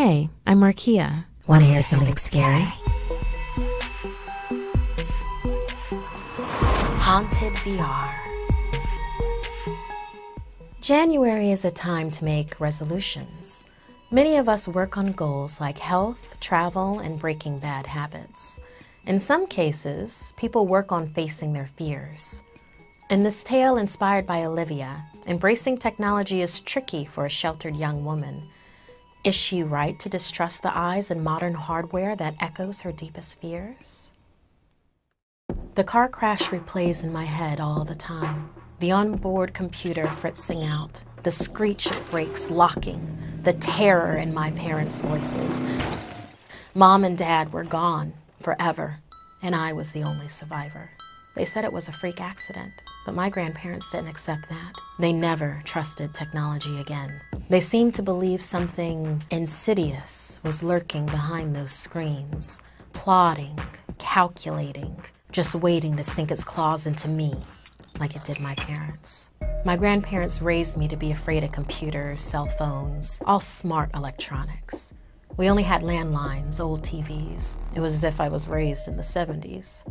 Hey, I'm Markeia. Want to hear something scary? Haunted VR. January is a time to make resolutions. Many of us work on goals like health, travel, and breaking bad habits. In some cases, people work on facing their fears. In this tale inspired by Olivia, embracing technology is tricky for a sheltered young woman. Is she right to distrust the eyes and modern hardware that echoes her deepest fears? The car crash replays in my head all the time. The onboard computer fritzing out, the screech of brakes locking, the terror in my parents' voices. Mom and Dad were gone forever, and I was the only survivor. They said it was a freak accident, but my grandparents didn't accept that. They never trusted technology again. They seemed to believe something insidious was lurking behind those screens, plotting, calculating, just waiting to sink its claws into me, like it did my parents. My grandparents raised me to be afraid of computers, cell phones, all smart electronics. We only had landlines, old TVs. It was as if I was raised in the 70s.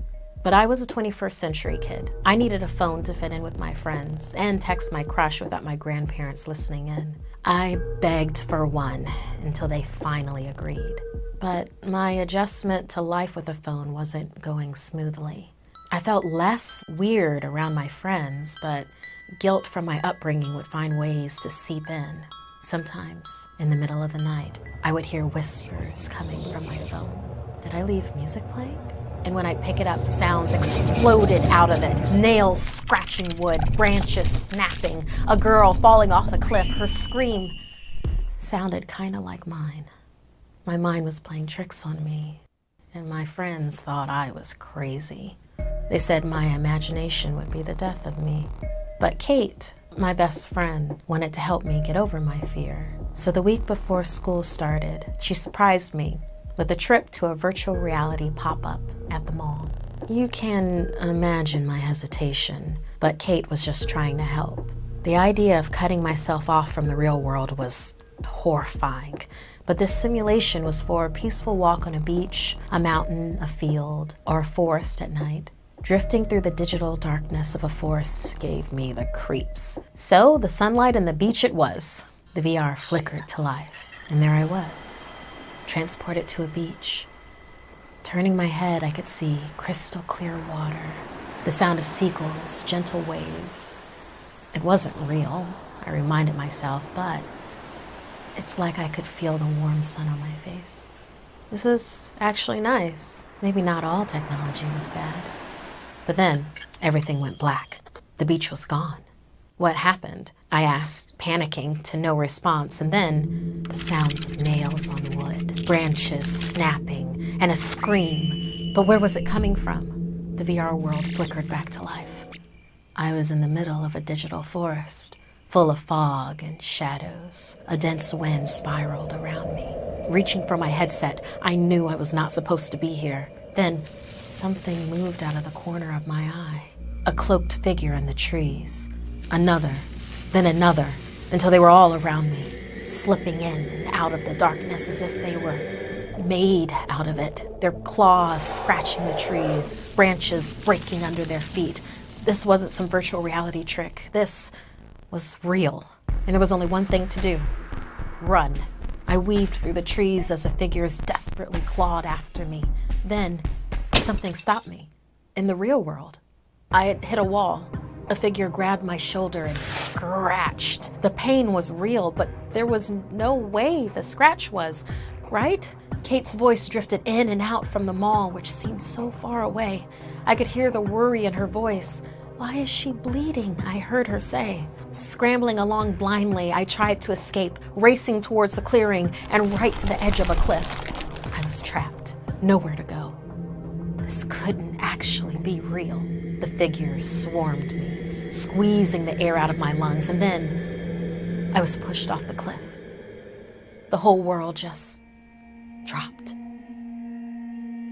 But I was a 21st century kid. I needed a phone to fit in with my friends and text my crush without my grandparents listening in. I begged for one until they finally agreed. But my adjustment to life with a phone wasn't going smoothly. I felt less weird around my friends, but guilt from my upbringing would find ways to seep in. Sometimes, in the middle of the night, I would hear whispers coming from my phone. Did I leave music playing? And when I'd pick it up, sounds exploded out of it. Nails scratching wood, branches snapping, a girl falling off a cliff. Her scream sounded kind of like mine. My mind was playing tricks on me, and my friends thought I was crazy. They said my imagination would be the death of me. But Kate, my best friend, wanted to help me get over my fear. So the week before school started, she surprised me with a trip to a virtual reality pop-up at the mall. You can imagine my hesitation, but Kate was just trying to help. The idea of cutting myself off from the real world was horrifying, but this simulation was for a peaceful walk on a beach, a mountain, a field, or a forest at night. Drifting through the digital darkness of a forest gave me the creeps. So the sunlight and the beach it was. The VR flickered to life, and there I was, transported to a beach. Turning my head, I could see crystal clear water, the sound of seagulls, gentle waves. It wasn't real, I reminded myself, but it's like I could feel the warm sun on my face. This was actually nice. Maybe not all technology was bad. But then everything went black. The beach was gone. What happened? I asked, panicking, to no response, and then the sounds of nails on wood, branches snapping, and a scream. But where was it coming from? The VR world flickered back to life. I was in the middle of a digital forest, full of fog and shadows. A dense wind spiraled around me. Reaching for my headset, I knew I was not supposed to be here. Then something moved out of the corner of my eye. A cloaked figure in the trees. Another, then another, until they were all around me, slipping in and out of the darkness as if they were made out of it, their claws scratching the trees, branches breaking under their feet. This wasn't some virtual reality trick. This was real, and there was only one thing to do: run. I weaved through the trees as the figures desperately clawed after me. Then something stopped me. In the real world, I had hit a wall. A figure grabbed my shoulder and scratched. The pain was real, but there was no way the scratch was, right? Kate's voice drifted in and out from the mall, which seemed so far away. I could hear the worry in her voice. "Why is she bleeding?" I heard her say. Scrambling along blindly, I tried to escape, racing towards the clearing and right to the edge of a cliff. I was trapped, nowhere to go. This couldn't actually be real. The figures swarmed me, squeezing the air out of my lungs, and then I was pushed off the cliff. The whole world just dropped.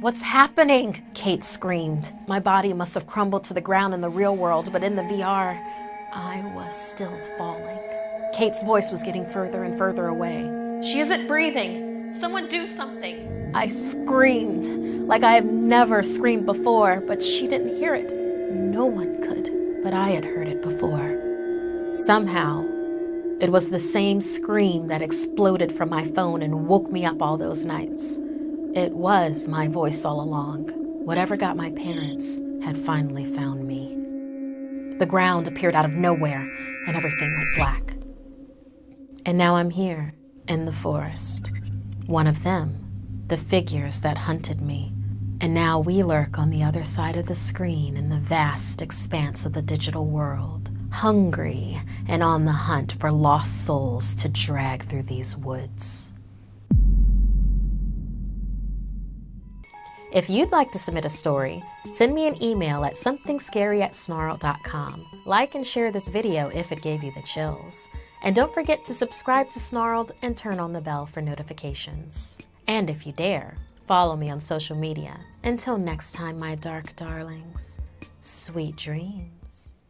"What's happening?" Kate screamed. My body must have crumbled to the ground in the real world, but in the VR, I was still falling. Kate's voice was getting further and further away. "She isn't breathing. Someone do something. I screamed like I have never screamed before, but she didn't hear it. No one could, but I had heard it before. Somehow, it was the same scream that exploded from my phone and woke me up all those nights. It was my voice all along. Whatever got my parents had finally found me. The ground appeared out of nowhere and everything went black. And now I'm here in the forest. One of them, the figures that hunted me. And now we lurk on the other side of the screen in the vast expanse of the digital world, hungry and on the hunt for lost souls to drag through these woods. If you'd like to submit a story, send me an email at somethingscary@snarled.com. Like and share this video if it gave you the chills. And don't forget to subscribe to Snarled and turn on the bell for notifications. And if you dare, follow me on social media. Until next time, my dark darlings, sweet dreams.